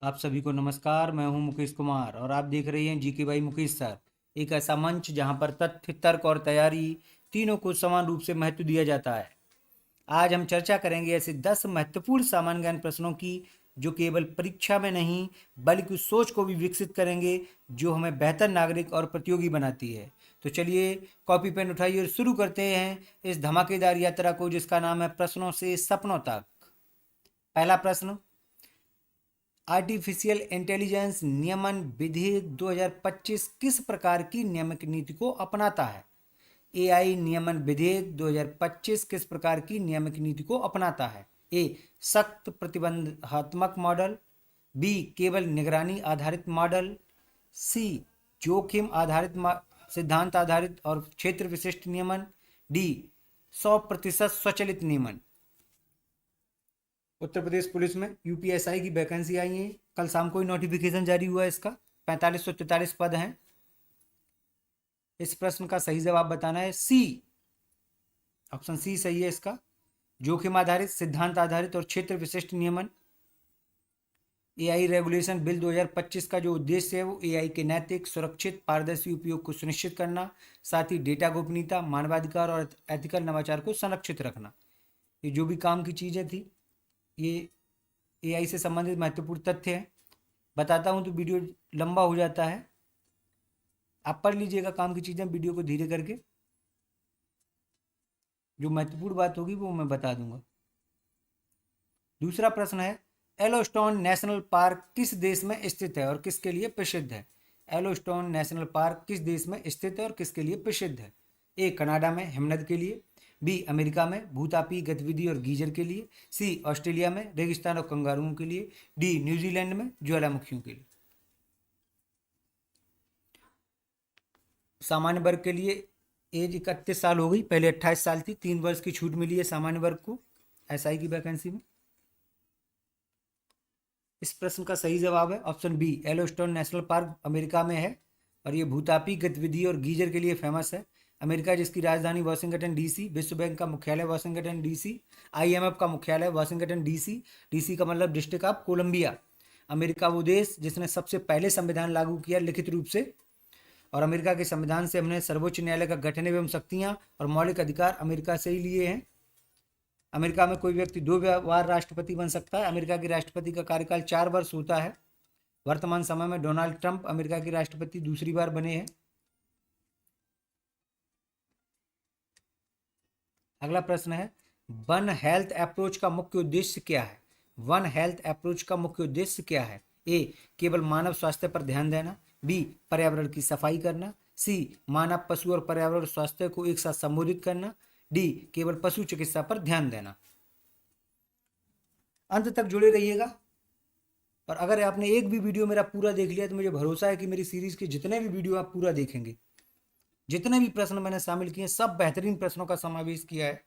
आप सभी को नमस्कार। मैं हूं मुकेश कुमार और आप देख रहे हैं जीके बाई मुकेश सर, एक ऐसा मंच जहां पर तथ्य, तर्क और तैयारी तीनों को समान रूप से महत्व दिया जाता है। आज हम चर्चा करेंगे ऐसे 10 महत्वपूर्ण सामान्य ज्ञान प्रश्नों की जो केवल परीक्षा में नहीं बल्कि उस सोच को भी विकसित करेंगे जो हमें बेहतर नागरिक और प्रतियोगी बनाती है। तो चलिए कॉपी पेन उठाइए और शुरू करते हैं इस धमाकेदार यात्रा को जिसका नाम है प्रश्नों से सपनों तक। पहला प्रश्न, आर्टिफिशियल इंटेलिजेंस नियमन विधेयक 2025 किस प्रकार की नियामक नीति को अपनाता है? एआई नियमन विधेयक 2025 किस प्रकार की नियामक नीति को अपनाता है? ए, सख्त प्रतिबंधात्मक मॉडल। बी, केवल निगरानी आधारित मॉडल। सी, जोखिम आधारित सिद्धांत आधारित और क्षेत्र विशिष्ट नियमन। डी, 100% स्वचालित नियमन। उत्तर प्रदेश पुलिस में यूपीएसआई की वैकेंसी आई है, कल शाम को ही नोटिफिकेशन जारी हुआ है इसका। 4543 पद हैं। इस प्रश्न का सही जवाब बताना है सी, ऑप्शन सी सही है इसका। जोखिम आधारित, सिद्धांत आधारित और क्षेत्र विशिष्ट नियमन। एआई रेगुलेशन बिल 2025 का जो उद्देश्य है वो एआई के नैतिक, सुरक्षित, पारदर्शी उपयोग को सुनिश्चित करना, साथ ही डेटा गोपनीयता, मानवाधिकार और एथिकल नवाचार को संरक्षित रखना। ये जो भी काम की चीज़ें थी ये एआई से संबंधित महत्वपूर्ण तथ्य हैं। बताता हूँ तो वीडियो लंबा हो जाता है, आप पढ़ लीजिएगा काम की चीज़ें वीडियो को धीरे करके। जो महत्वपूर्ण बात होगी वो मैं बता दूंगा। दूसरा प्रश्न है, येलोस्टोन नेशनल पार्क किस देश में स्थित है और किसके लिए प्रसिद्ध है? येलोस्टोन नेशनल पार्क किस देश में स्थित है और किसके लिए प्रसिद्ध है? ए, कनाडा में हिमनद के लिए। बी, अमेरिका में भूतापी गतिविधि और गीजर के लिए। सी, ऑस्ट्रेलिया में रेगिस्तान और कंगारुओं के लिए। डी, न्यूजीलैंड में ज्वालामुखियों के लिए। सामान्य वर्ग के लिए एज 31 साल हो गई, पहले 28 साल थी, 3 वर्ष की छूट मिली है सामान्य वर्ग को एसआई की वैकेंसी में। इस प्रश्न का सही जवाब है option B, Yellowstone national park America में है और ये भूतापी गतिविधि और गीजर के लिए फेमस है। अमेरिका जिसकी राजधानी वाशिंगटन डीसी, विश्व बैंक का मुख्यालय वाशिंगटन डीसी, आईएमएफ का मुख्यालय वाशिंगटन डीसी, डीसी का मतलब डिस्ट्रिक्ट ऑफ कोलंबिया। अमेरिका वो देश जिसने सबसे पहले संविधान लागू किया लिखित रूप से, और अमेरिका के संविधान से हमने सर्वोच्च न्यायालय का गठन एवं शक्तियां और मौलिक अधिकार अमेरिका से ही लिए हैं। अमेरिका में कोई व्यक्ति 2 बार राष्ट्रपति बन सकता है। अमेरिका के राष्ट्रपति का कार्यकाल 4 वर्ष होता है। वर्तमान समय में डोनाल्ड ट्रंप अमेरिका के राष्ट्रपति दूसरी बार बने हैं। अगला प्रश्न है, वन हेल्थ अप्रोच का मुख्य उद्देश्य क्या है? वन हेल्थ अप्रोच का मुख्य उद्देश्य क्या है? ए, केवल मानव स्वास्थ्य पर ध्यान देना। बी, पर्यावरण की सफाई करना। सी, मानव, पशु और पर्यावरण स्वास्थ्य को एक साथ संबोधित करना। डी, केवल पशु चिकित्सा पर ध्यान देना। अंत तक जुड़े रहिएगा और अगर आपने एक भी वीडियो मेरा पूरा देख लिया तो मुझे भरोसा है कि मेरी सीरीज के जितने भी वीडियो आप पूरा देखेंगे, जितने भी प्रश्न मैंने शामिल किए सब बेहतरीन प्रश्नों का समावेश किया है।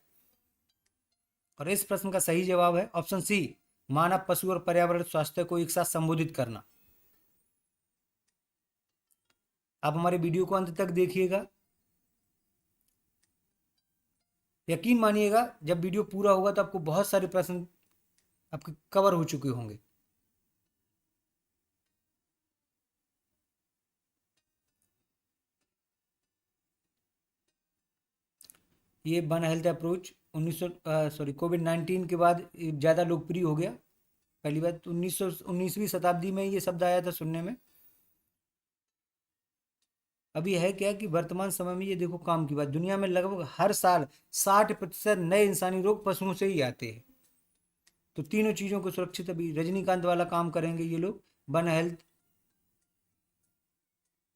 और इस प्रश्न का सही जवाब है ऑप्शन सी, मानव, पशु और पर्यावरण स्वास्थ्य को एक साथ संबोधित करना। आप हमारे वीडियो को अंत तक देखिएगा, यकीन मानिएगा जब वीडियो पूरा होगा तो आपको बहुत सारे प्रश्न आपके कवर हो चुके होंगे। ये वन हेल्थ अप्रोच कोविड-19 के बाद ज़्यादा लोकप्रिय हो गया। पहली बात 19वीं शताब्दी में ये शब्द आया था सुनने में। अभी है क्या कि वर्तमान समय में ये देखो काम की बात, दुनिया में लगभग हर साल 60% नए इंसानी रोग पशुओं से ही आते हैं। तो तीनों चीज़ों को सुरक्षित, अभी रजनीकांत वाला काम करेंगे ये लोग वन हेल्थ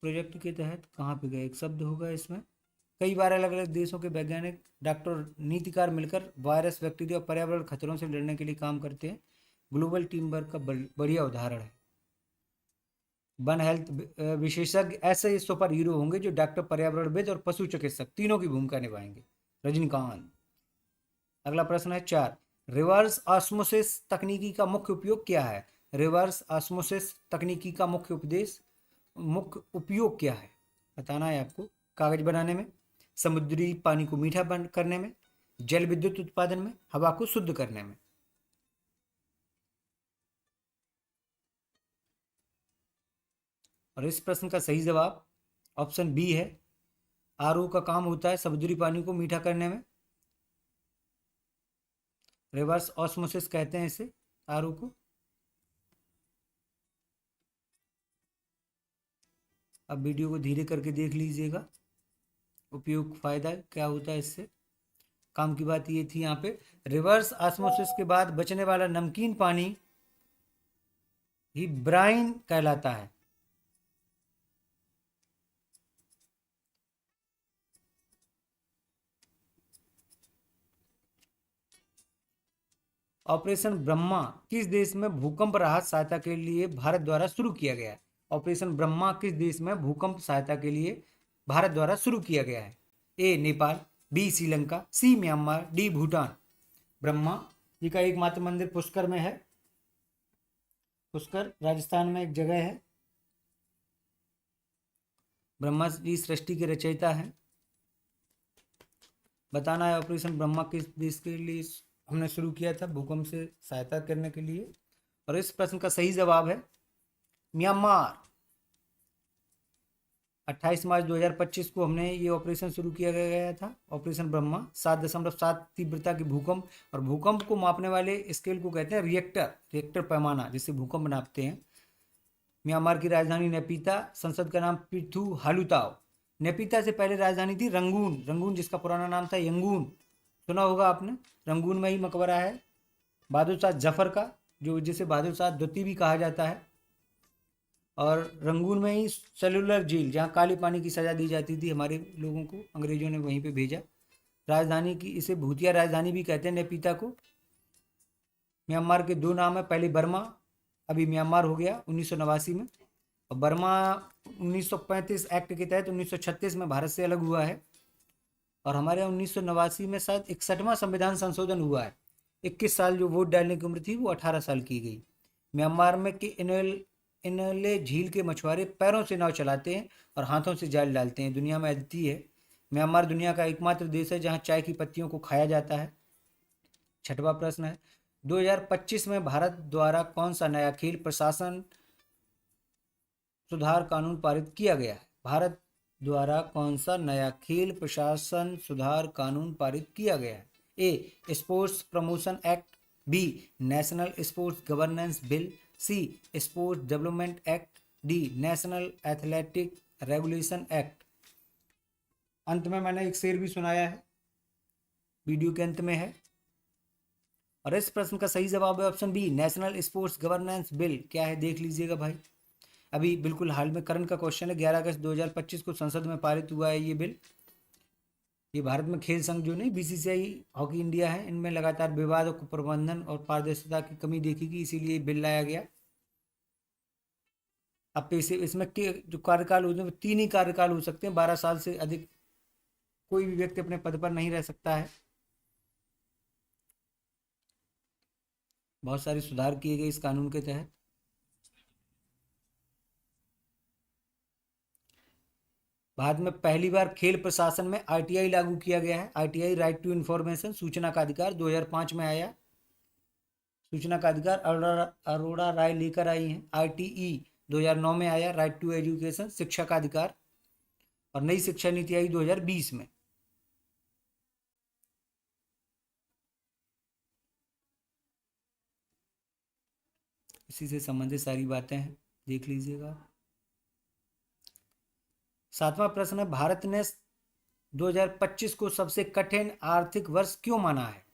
प्रोजेक्ट के तहत। कहाँ पे गया, एक शब्द होगा इसमें। कई बार अलग अलग देशों के वैज्ञानिक, डॉक्टर, नीतिकार मिलकर वायरस, बैक्टीरिया और पर्यावरण खतरों से लड़ने के लिए काम करते हैं। ग्लोबल टीम वर्क का बढ़िया उदाहरण है। वन हेल्थ विशेषज्ञ ऐसे सुपर हीरो होंगे जो डॉक्टर, पर्यावरणविद और पशु चिकित्सक तीनों की भूमिका निभाएंगे। रजनीकांत। अगला प्रश्न है 4, रिवर्स ऑस्मोसिस तकनीकी का मुख्य उपयोग क्या है? रिवर्स ऑस्मोसिस तकनीकी का मुख्य उपयोग क्या है बताना है आपको। कागज बनाने में, समुद्री पानी को मीठा बंद करने में, जल विद्युत उत्पादन में, हवा को शुद्ध करने में। और इस प्रश्न का सही जवाब ऑप्शन बी है। आरओ का काम होता है समुद्री पानी को मीठा करने में, रिवर्स ऑस्मोसिस कहते हैं इसे, आरओ को। अब वीडियो को धीरे करके देख लीजिएगा, उपयोग फायदा क्या होता है इससे। काम की बात ये थी यहाँ पे, रिवर्स ऑस्मोसिस के बाद बचने वाला नमकीन पानी ही ब्राइन कहलाता है। ऑपरेशन ब्रह्मा किस देश में भूकंप राहत सहायता के लिए भारत द्वारा शुरू किया गया है? ऑपरेशन ब्रह्मा किस देश में भूकंप सहायता के लिए भारत द्वारा शुरू किया गया है? ए नेपाल, बी श्रीलंका, सी म्यांमार, डी भूटान। ब्रह्मा जी का एकमात्र मंदिर पुष्कर में है। पुष्कर राजस्थान में एक जगह है। ब्रह्मा जी सृष्टि के रचयिता हैं। बताना है ऑपरेशन ब्रह्मा किस देश के लिए हमने शुरू किया था भूकंप से सहायता करने के लिए, और इस प्रश्न का सही जवाब है म्यांमार। 28 मार्च 2025 को हमने ये ऑपरेशन शुरू किया गया था, ऑपरेशन ब्रह्मा। 7.7 तीव्रता के भूकंप, और भूकंप को मापने वाले स्केल को कहते हैं रिएक्टर पैमाना, जिससे भूकंप नापते हैं। म्यांमार की राजधानी नेपिता, संसद का नाम पिर्थू हालुताओ। नेपिता से पहले राजधानी थी रंगून, जिसका पुराना नाम था यंगून। सुना होगा आपने। रंगून में ही मकबरा है बहादुर शाह जफर का, जो जिसे बहादुर शाह द्वितीय भी कहा जाता है। और रंगून में ही सेलुलर जेल, जहाँ काले पानी की सज़ा दी जाती थी हमारे लोगों को, अंग्रेजों ने वहीं पे भेजा। राजधानी की, इसे भूतिया राजधानी भी कहते हैं नेपिता को। म्यांमार के दो नाम है, पहले बर्मा, अभी म्यांमार हो गया 1989 में। और बर्मा 1935 एक्ट के तहत 1936 में भारत से अलग हुआ है। और हमारे यहाँ 1989 में शायद 61वां संविधान संशोधन हुआ है। 21 साल जो वोट डालने की उम्र थी वो 18 साल की गई। म्यांमार में के इनले झील के मछुआरे पैरों से नाव चलाते हैं और हाथों से जाल डालते हैं, दुनिया में अद्वितीय है। म्यांमार दुनिया का एकमात्र देश है जहाँ चाय की पत्तियों को खाया जाता है। 6वां प्रश्न है, 2025 में भारत द्वारा कौन सा नया खेल प्रशासन सुधार कानून पारित किया गया है? भारत द्वारा कौन सा नया खेल प्रशासन सुधार कानून पारित किया गया है? A sports promotion act, B national sports governance bill, C sports development act, D national athletic regulation act. अंत में मैंने एक शेर भी सुनाया है, वीडियो के अंत में है। और इस प्रश्न का सही जवाब है option B national sports governance bill. क्या है देख लीजिएगा भाई, अभी बिल्कुल हाल में करंट का क्वेश्चन है। 11 अगस्त 2025 को संसद में पारित हुआ है ये बिल। ये भारत में खेल संघ जो नहीं, बीसीसीआई, हॉकी इंडिया है, इनमें लगातार विवाद और कुप्रबंधन और पारदर्शिता की कमी देखी गई, इसीलिए बिल लाया गया। अब पैसे इसमें के जो कार्यकाल होते हैं वो 3 ही कार्यकाल हो सकते हैं, 12 साल से अधिक कोई भी व्यक्ति अपने पद पर नहीं रह सकता है। बहुत सारे सुधार किए गए इस कानून के तहत। भारत में पहली बार खेल प्रशासन में आरटीआई लागू किया गया है। आरटीआई राइट टू इन्फॉर्मेशन, सूचना का अधिकार 2005 में आया। सूचना का अधिकार अरोड़ा राय लेकर आई हैं। आरटीई 2009 में आया, राइट टू एजुकेशन, शिक्षा का अधिकार। और नई शिक्षा नीति आई 2020 में। इसी से संबंधित सारी बातें हैं, देख लीजिएगा। 7वां प्रश्न है, भारत ने 2025 को सबसे कठिन आर्थिक वर्ष क्यों माना है?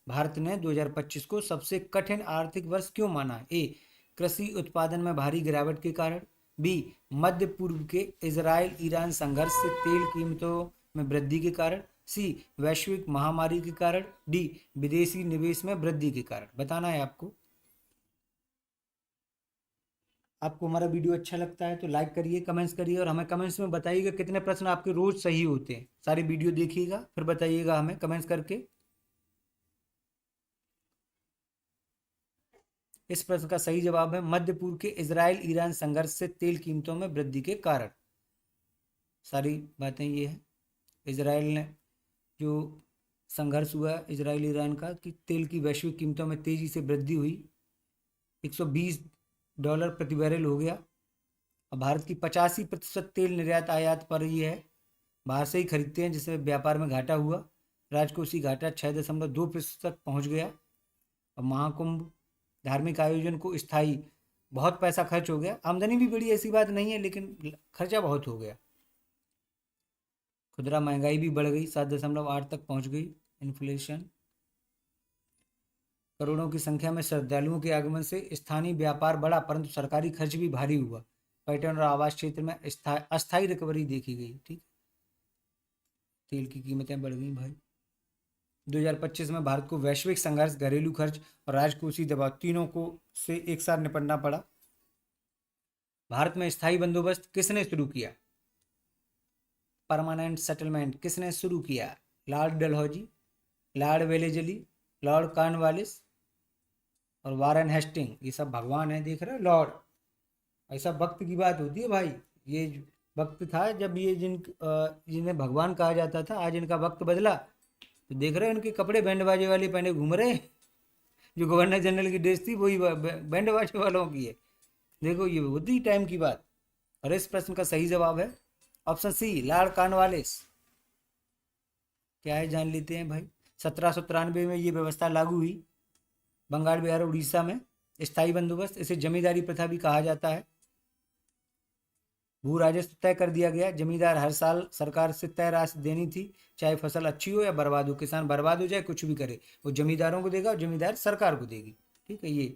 भारत ने 2025 को सबसे कठिन आर्थिक वर्ष क्यों माना है? ए कृषि उत्पादन में भारी गिरावट के कारण, बी मध्य पूर्व के इजराइल ईरान संघर्ष से तेल कीमतों में वृद्धि के कारण, सी वैश्विक महामारी के कारण, डी विदेशी निवेश में वृद्धि के कारण। बताना है आपको। आपको हमारा वीडियो अच्छा लगता है तो लाइक करिए, कमेंट्स करिए, और हमें कमेंट्स में बताइएगा कितने प्रश्न आपके रोज सही होते हैं। सारी वीडियो देखिएगा फिर बताइएगा हमें कमेंट्स करके। इस प्रश्न का सही जवाब है मध्य पूर्व के इजराइल ईरान संघर्ष से तेल कीमतों में वृद्धि के कारण। सारी बातें ये है, इजराइल ने जो संघर्ष हुआ इजराइल ईरान का, कि तेल की वैश्विक कीमतों में तेजी से वृद्धि हुई, $120 प्रति बैरल हो गया। और भारत की 85% तेल निर्यात आयात पर ही है, बाहर से ही खरीदते हैं, जिससे व्यापार में घाटा हुआ। राजकोषीय घाटा 6.2% तक पहुंच गया। और महाकुंभ धार्मिक आयोजन को स्थायी, बहुत पैसा खर्च हो गया। आमदनी भी बड़ी, ऐसी बात नहीं है, लेकिन खर्चा बहुत हो गया। खुदरा महंगाई भी बढ़ गई, 7.8 तक पहुंच गई इन्फ्लेशन। करोड़ों की संख्या में श्रद्धालुओं के आगमन से स्थानीय व्यापार बढ़ा, परंतु सरकारी खर्च भी भारी हुआ। पर्यटन और आवास क्षेत्र में अस्थायी रिकवरी देखी गई। ठीक, तेल की कीमतें बढ़ गई भाई। 2025 में भारत को वैश्विक संघर्ष, घरेलू खर्च और राजकोषीय दबाव तीनों को से एक साथ निपटना पड़ा। भारत में स्थायी बंदोबस्त किसने शुरू किया? परमानेंट सेटलमेंट किसने शुरू किया? Lord Dalhousie, Lord Wellesley, Lord Cornwallis और वारेन हेस्टिंग। ये सब भगवान है, देख रहे हो लॉर्ड। ऐसा वक्त की बात होती है भाई, ये वक्त था जब ये जिन्हें भगवान कहा जाता था, आज इनका वक्त बदला। तो देख रहे हो इनके कपड़े बैंड बाजे वाले पहने घूम रहे। जो गवर्नर जनरल की ड्रेस थी वही बैंड बाजे वालों की है। देखो ये होती टाइम की बात। और इस प्रश्न का सही जवाब है ऑप्शन सी, लॉर्ड कॉर्नवालिस। क्या है जान लेते हैं भाई। 1793 में ये व्यवस्था लागू हुई बंगाल, बिहार, उड़ीसा में। स्थायी बंदोबस्त, इसे जमींदारी प्रथा भी कहा जाता है। भू राजस्व तय कर दिया गया, जमींदार हर साल सरकार से तय राशि देनी थी, चाहे फसल अच्छी हो या बर्बाद हो। किसान बर्बाद हो जाए, कुछ भी करे, वो जमींदारों को देगा और जमींदार सरकार को देगी। ठीक है। ये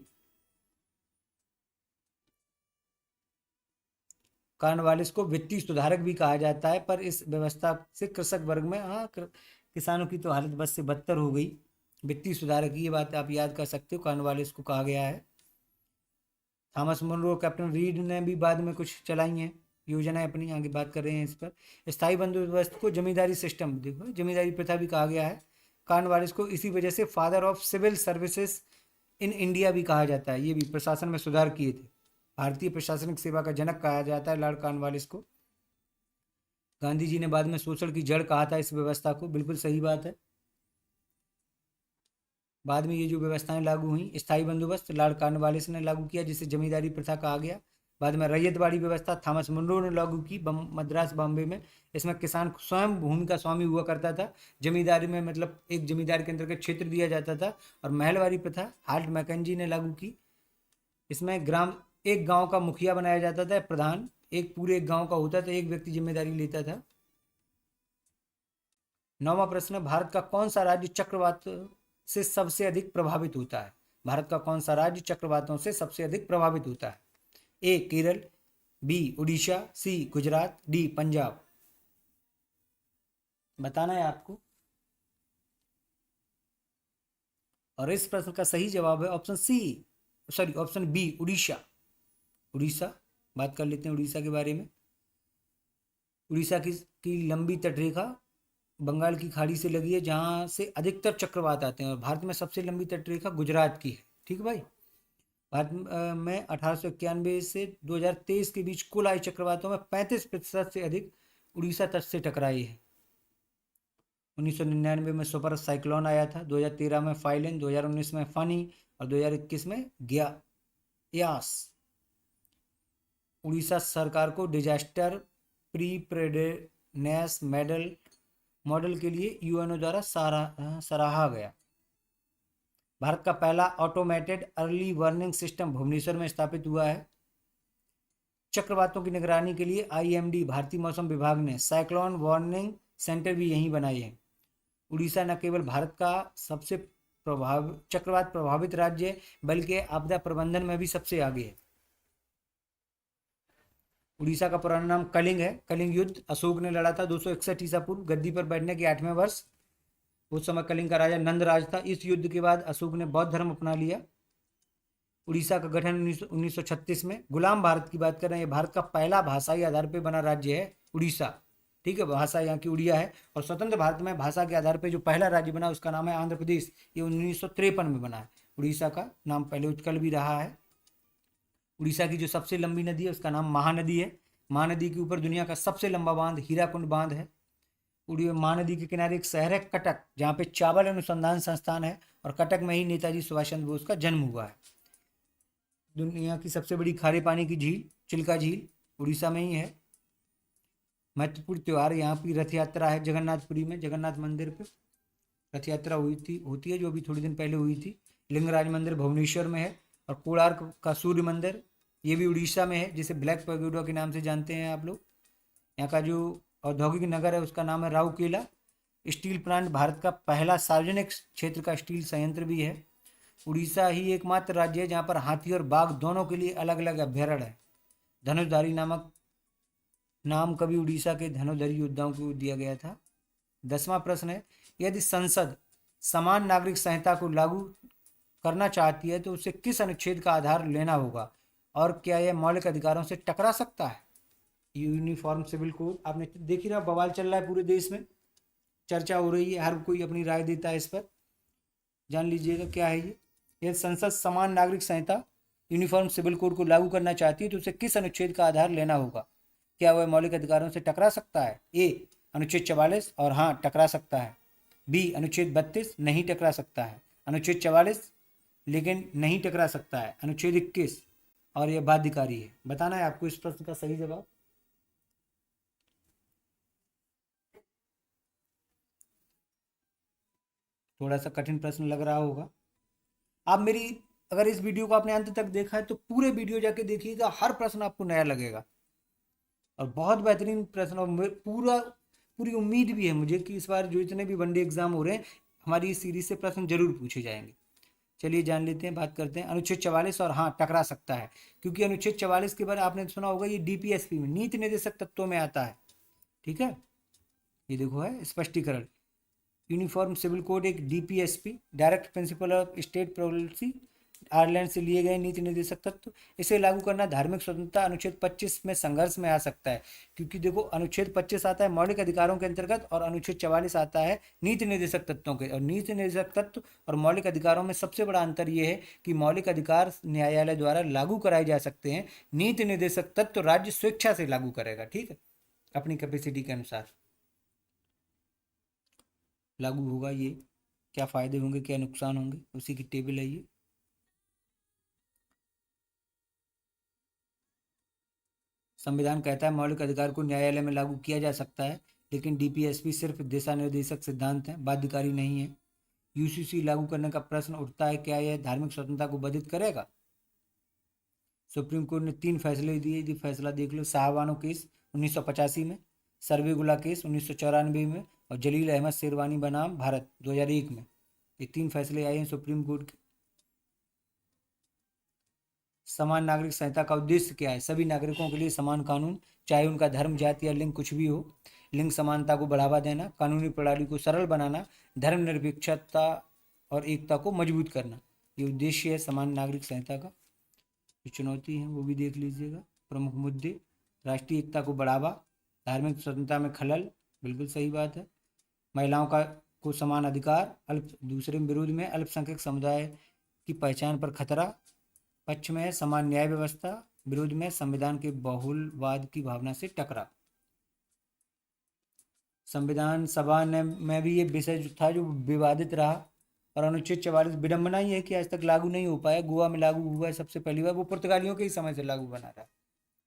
कॉर्नवालिस को वित्तीय सुधारक भी कहा जाता है, पर इस व्यवस्था से कृषक वर्ग में, किसानों की तो हालत बस से बदतर हो गई। वित्तीय सुधारक, ये बात आप याद कर सकते हो, कॉर्नवालिस को कहा गया है। थॉमस मुनरो, कैप्टन रीड ने भी बाद में कुछ चलाई हैं योजनाएं अपनी, आगे बात कर रहे हैं इस पर। स्थायी बंदोबस्त को जमींदारी सिस्टम, देखो जमींदारी प्रथा भी कहा गया है। कॉर्नवालिस को इसी वजह से father of civil services in India भी कहा जाता है। ये भी प्रशासन में सुधार किए थे, भारतीय प्रशासनिक सेवा का जनक कहा जाता है लॉर्ड कॉर्नवालिस को। गांधी जी ने बाद में शोषण की जड़ कहा था इस व्यवस्था को, बिल्कुल सही बात है। बाद में ये जो व्यवस्थाएं लागू हुई, स्थायी बंदोबस्त लॉर्ड कॉर्नवालिस ने लागू किया, जिसे जमींदारी प्रथा कहा गया। बाद में रैयतवाड़ी व्यवस्था थॉमस मुनरो ने लागू की मद्रास, बॉम्बे में। इसमें किसान स्वयं भूमि का स्वामी हुआ करता था। जमींदारी में मतलब एक जमींदार के अंतर्गत क्षेत्र दिया जाता था। और महलवाड़ी प्रथा हाल्ट मैकेंजी ने लागू की। इसमें एक गांव का मुखिया बनाया जाता था, प्रधान एक पूरे एक गांव का होता था, एक व्यक्ति जिम्मेदारी लेता था। 9वां प्रश्न, भारत का कौन सा राज्य चक्रवात से सबसे अधिक प्रभावित होता है? भारत का कौन सा राज्य चक्रवातों से सबसे अधिक प्रभावित होता है? ए केरल, बी उड़ीसा, सी गुजरात, डी पंजाब। बताना है आपको। और इस प्रश्न का सही जवाब है option C, sorry option B, Orissa. Orissa, बात कर लेते हैं उड़ीसा के बारे में। उड़ीसा की लंबी तटरेखा बंगाल की खाड़ी से लगी है, जहाँ से अधिकतर चक्रवात आते हैं। और भारत में सबसे लंबी तटरेखा गुजरात की है। ठीक है भाई। भारत में 1891 से 2023 के बीच कुल आए चक्रवातों में 35% से अधिक उड़ीसा तट से टकराए हैं। 1999 में सुपर साइक्लोन आया था, 2013 में फाइलिन, 2019 में फानी और 2021 में यास। उड़ीसा सरकार को डिजास्टर प्रीपेडनेस मॉडल के लिए यूएनओ द्वारा सराहा गया। भारत का पहला automated early warning system Bhubaneswar में स्थापित हुआ है। चक्रवातों की निगरानी के लिए आईएमडी, भारतीय मौसम विभाग ने साइक्लोन वार्निंग सेंटर भी यहीं बनाए हैं। उड़ीसा न केवल भारत का सबसे चक्रवात प्रभावित राज्य है, बल्कि आपदा प्रबंधन में भी सबसे आगे है। उड़ीसा का पुराना नाम कलिंग है। कलिंग युद्ध अशोक ने लड़ा था 261 ईसा पूर्व, गद्दी पर बैठने के 8वें वर्ष। उस समय कलिंग का राजा नंदराज था। इस युद्ध के बाद अशोक ने बौद्ध धर्म अपना लिया। उड़ीसा का गठन 1936 में। गुलाम भारत की बात कर रहे हैं, भारत का पहला भाषाई आधार पर बना राज्य है उड़ीसा। ठीक है, भाषा यहाँ की उड़िया है। और स्वतंत्र भारत में भाषा के आधार पर जो पहला राज्य बना उसका नाम है आंध्र प्रदेश। ये 1953 में बना है। उड़ीसा का नाम पहले उत्कल भी रहा है। उड़ीसा की जो सबसे लंबी नदी है उसका नाम महानदी है। महानदी के ऊपर दुनिया का सबसे लंबा बांध हीराकुंड बांध है। महानदी के किनारे एक शहर है कटक, जहाँ पे चावल अनुसंधान संस्थान है। और कटक में ही नेताजी सुभाष चंद्र बोस का जन्म हुआ है। दुनिया की सबसे बड़ी खारे पानी की झील चिल्का झील उड़ीसा में ही है। महत्वपूर्ण त्यौहार यहाँ की रथ यात्रा है, जगन्नाथपुरी में जगन्नाथ मंदिर पे रथ यात्रा होती है, जो अभी थोड़ी दिन पहले हुई थी। लिंगराज मंदिर भुवनेश्वर में है, और कोणार्क का सूर्य मंदिर ये भी उड़ीसा में है, जिसे ब्लैक पैगोडा के नाम से जानते हैं आप लोग। यहाँ का जो औद्योगिक नगर है उसका नाम है राउरकेला। स्टील प्लांट भारत का पहला सार्वजनिक क्षेत्र का स्टील संयंत्र भी है। उड़ीसा ही एकमात्र राज्य है जहाँ पर हाथी और बाघ दोनों के लिए अलग अलग अभ्यारण्य है। धनुषधारी नामक नाम कभी उड़ीसा के धनुर्धर योद्धाओं को दिया गया था। 10वां प्रश्न है, यदि संसद समान नागरिक संहिता को लागू करना चाहती है तो उसे किस अनुच्छेद का आधार लेना होगा, और क्या यह मौलिक अधिकारों से टकरा सकता है? यूनिफॉर्म सिविल कोड आपने देख ही रहा, बवाल चल रहा है पूरे देश में, चर्चा हो रही है, हर कोई अपनी राय देता है इस पर। जान लीजिएगा क्या है ये। यदि संसद समान नागरिक संहिता यूनिफॉर्म सिविल कोड को लागू करना चाहती है तो उसे किस अनुच्छेद का आधार लेना होगा? क्या वह मौलिक अधिकारों से टकरा सकता है? ए अनुच्छेद 44 और हाँ टकरा सकता है। बी अनुच्छेद 32 नहीं टकरा सकता है। अनुच्छेद 44 लेकिन नहीं टकरा सकता है। अनुच्छेद 21 और यह बाध्यकारी है। बताना है आपको इस प्रश्न का सही जवाब। थोड़ा सा कठिन प्रश्न लग रहा होगा। आप मेरी अगर इस वीडियो को आपने अंत तक देखा है तो पूरे वीडियो जाके देखिएगा, हर प्रश्न आपको नया लगेगा और बहुत बेहतरीन प्रश्न। और पूरी उम्मीद भी है मुझे कि इस बार जो इतने भी वनडे एग्जाम हो रहे हैं हमारी इस सीरीज से प्रश्न जरूर पूछे जाएंगे। चलिए जान लेते हैं, बात करते हैं अनुच्छेद 44 और हाँ टकरा सकता है, क्योंकि अनुच्छेद 44 के बारे में आपने सुना होगा, ये डीपीएसपी में नीति निर्देशक तत्वों में आता है। ठीक है, ये देखो है स्पष्टीकरण। यूनिफॉर्म सिविल कोड एक DPSP direct principle of state policy Ireland से लिए गए नीति निर्देशक तत्व। इसे लागू करना धार्मिक स्वतंत्रता अनुच्छेद 25 में संघर्ष में आ सकता है, क्योंकि देखो अनुच्छेद 25 आता है मौलिक अधिकारों के अंतर्गत और अनुच्छेद 44 आता है नीति निर्देशक तत्वों के। और नीति निर्देशक तत्व और मौलिक अधिकारों में सबसे बड़ा अंतर यह है कि मौलिक अधिकार न्यायालय द्वारा लागू कराए जा सकते हैं, नीति निर्देशक तत्व राज्य स्वेच्छा से लागू करेगा। ठीक है, अपनी कैपेसिटी के अनुसार लागू होगा। ये क्या फायदे होंगे क्या नुकसान होंगे उसी की टेबल है ये। संविधान कहता है मौलिक अधिकार को न्यायालय में लागू किया जा सकता है, लेकिन डीपीएसपी सिर्फ दिशा निर्देशक सिद्धांत है, बाध्यकारी नहीं है। यूसीसी लागू करने का प्रश्न उठता है, क्या यह धार्मिक स्वतंत्रता को बाधित करेगा? सुप्रीम कोर्ट ने 3 फैसले दिए, ये फैसला देख लो। साहबानो केस 1985 में, सर्वेगुला केस 1994 में, और जलील अहमद शेरवानी बनाम भारत 2001 में। ये 3 फैसले आए हैं सुप्रीम कोर्ट के। समान नागरिक संहिता का उद्देश्य क्या है? सभी नागरिकों के लिए समान कानून, चाहे उनका धर्म, जाति या लिंग कुछ भी हो। लिंग समानता को बढ़ावा देना, कानूनी प्रणाली को सरल बनाना, धर्मनिरपेक्षता और एकता को मजबूत करना, ये उद्देश्य है समान नागरिक संहिता का। जो चुनौती है वो भी देख लीजिएगा। प्रमुख मुद्दे, राष्ट्रीय एकता को बढ़ावा, धार्मिक स्वतंत्रता में खलल, बिल्कुल सही बात है। महिलाओं को समान अधिकार, दूसरे विरोध में अल्पसंख्यक समुदाय की पहचान पर खतरा, पक्ष में समान न्याय व्यवस्था, विरोध में संविधान के बहुलवाद की भावना से टकराव। संविधान सभा में भी ये विषय जो था जो विवादित रहा, और अनुच्छेद 44 विडम्बना ही है कि आज तक लागू नहीं हो पाया। गोवा में लागू हुआ है सबसे पहली बार, वो पुर्तगालियों के ही समय से लागू बना रहा है।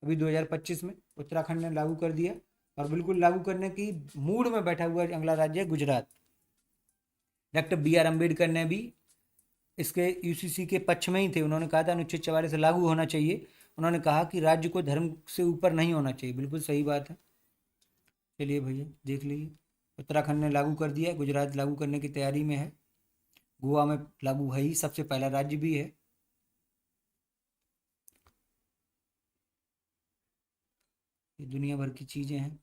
अभी 2025 में उत्तराखंड ने लागू कर दिया, और बिल्कुल लागू करने की मूड में बैठा हुआ अगला राज्य है गुजरात। डॉक्टर BR अम्बेडकर ने भी इसके यूसीसी के पक्ष में ही थे। उन्होंने कहा था अनुच्छेद 44 लागू होना चाहिए। उन्होंने कहा कि राज्य को धर्म से ऊपर नहीं होना चाहिए, बिल्कुल सही बात है। चलिए भैया देख लीजिए, उत्तराखंड ने लागू कर दिया, गुजरात लागू करने की तैयारी में है, गोवा में लागू है ही, सबसे पहला राज्य भी है। ये दुनिया भर की चीजें हैं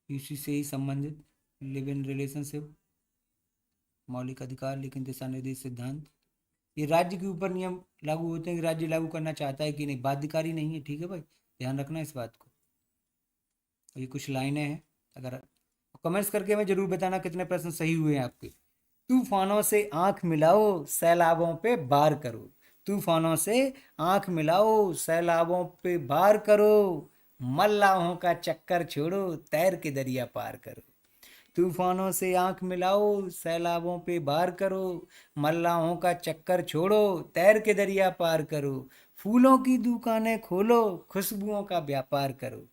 यूसी से ही संबंधित। लिव इन रिलेशनशिप, मौलिक अधिकार लेकिन दिशा निर्देश सिद्धांत, ये राज्य के ऊपर नियम लागू होते हैं कि राज्य लागू करना चाहता है कि नहीं, बाध्यकारी नहीं है। ठीक है भाई, ध्यान रखना इस बात को। ये कुछ लाइनें हैं, अगर कमेंट्स करके हमें जरूर बताना कितने प्रश्न सही हुए हैं आपके। तूफानों से आंख मिलाओ, सैलाबों पे बार करो। तूफानों से आंख मिलाओ, सैलाबों पे बार करो, मल्लाहों का चक्कर छोड़ो, तैर के दरिया पार करो। तूफानों से आंख मिलाओ, सैलाबों पे बार करो, मल्लाहों का चक्कर छोड़ो, तैर के दरिया पार करो। फूलों की दुकानें खोलो, खुशबुओं का व्यापार करो।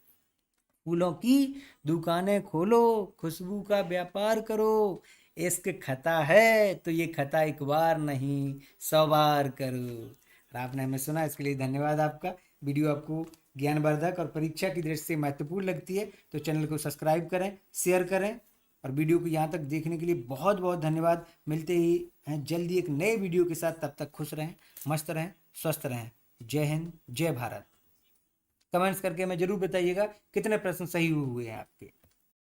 फूलों की दुकानें खोलो, खुशबू का व्यापार करो। इश्क खता है तो ये खता एक बार नहीं 100 बार करो। और आपने हमें सुना, इसके लिए धन्यवाद आपका। वीडियो आपको ज्ञानवर्धक और परीक्षा की दृष्टि से महत्वपूर्ण लगती है तो चैनल को सब्सक्राइब करें, शेयर करें, और वीडियो को यहाँ तक देखने के लिए बहुत बहुत धन्यवाद। मिलते ही हैं जल्दी एक नए वीडियो के साथ, तब तक खुश रहें, मस्त रहें, स्वस्थ रहें। जय हिंद, जय भारत। कमेंट्स करके हमें जरूर बताइएगा कितने प्रश्न सही हुए हैं आपके।